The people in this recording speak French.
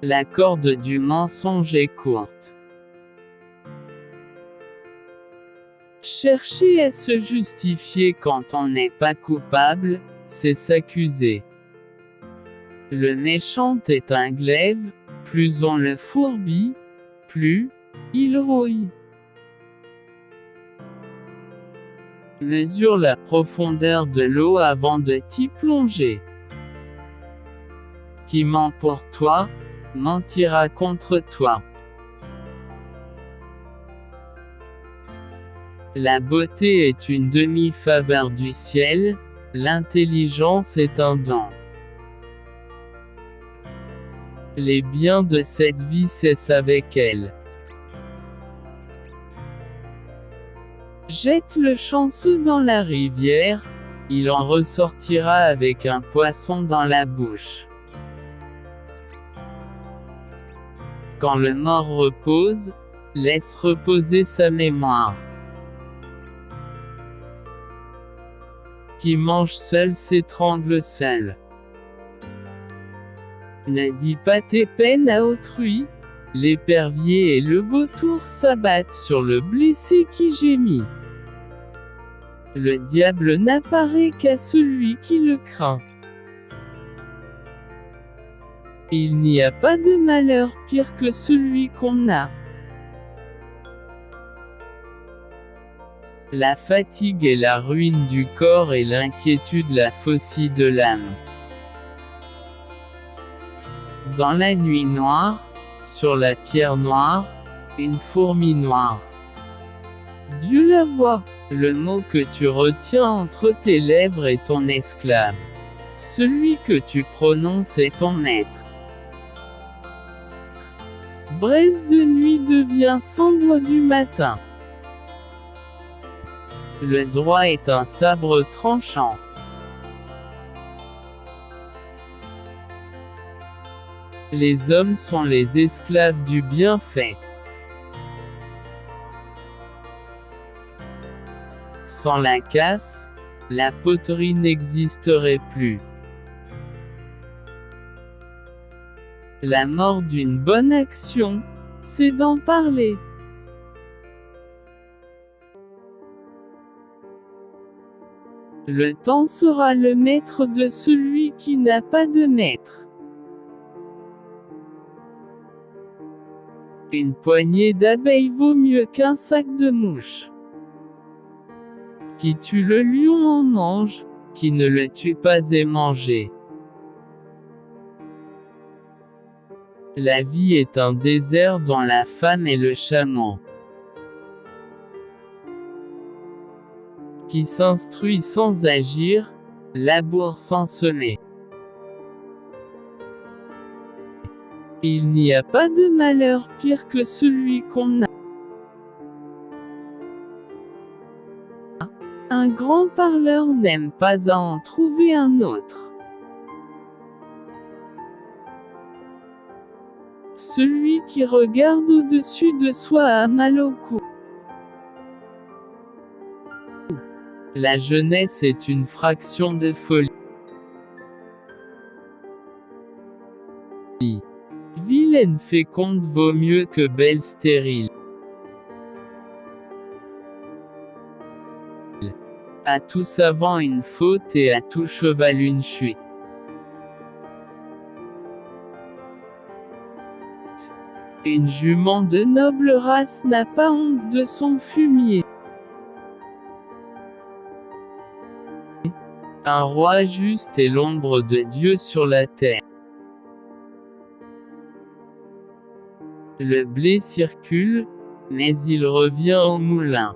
La corde du mensonge est courte. Chercher à se justifier quand on n'est pas coupable, c'est s'accuser. Le méchant est un glaive, plus on le fourbit, plus il rouille. Mesure la profondeur de l'eau avant de t'y plonger. Qui ment pour toi, mentira contre toi. La beauté est une demi-faveur du ciel, l'intelligence est un don. Les biens de cette vie cessent avec elle. Jette le chanceux dans la rivière, il en ressortira avec un poisson dans la bouche. Quand le mort repose, laisse reposer sa mémoire. Qui mange seul s'étrangle seul. Ne dis pas tes peines à autrui, l'épervier et le vautour s'abattent sur le blessé qui gémit. Le diable n'apparaît qu'à celui qui le craint. Il n'y a pas de malheur pire que celui qu'on a. La fatigue est la ruine du corps et l'inquiétude la faucille de l'âme. Dans la nuit noire, sur la pierre noire, une fourmi noire. Dieu la voit. Le mot que tu retiens entre tes lèvres est ton esclave. Celui que tu prononces est ton maître. Braise de nuit devient cendre du matin. Le droit est un sabre tranchant. Les hommes sont les esclaves du bienfait. Sans la casse, la poterie n'existerait plus. La mort d'une bonne action, c'est d'en parler. Le temps sera le maître de celui qui n'a pas de maître. Une poignée d'abeilles vaut mieux qu'un sac de mouches. Qui tue le lion en mange, qui ne le tue pas est mangé. La vie est un désert dont la femme est le chameau. Qui s'instruit sans agir, laboure sans semer. Il n'y a pas de malheur pire que celui qu'on a. Un grand parleur n'aime pas à en trouver un autre. Celui qui regarde au-dessus de soi a mal au cou. La jeunesse est une fraction de folie. Vilaine féconde vaut mieux que belle stérile. À tout savant une faute et à tout cheval une chute. Une jument de noble race n'a pas honte de son fumier. Un roi juste est l'ombre de Dieu sur la terre. Le blé circule, mais il revient au moulin.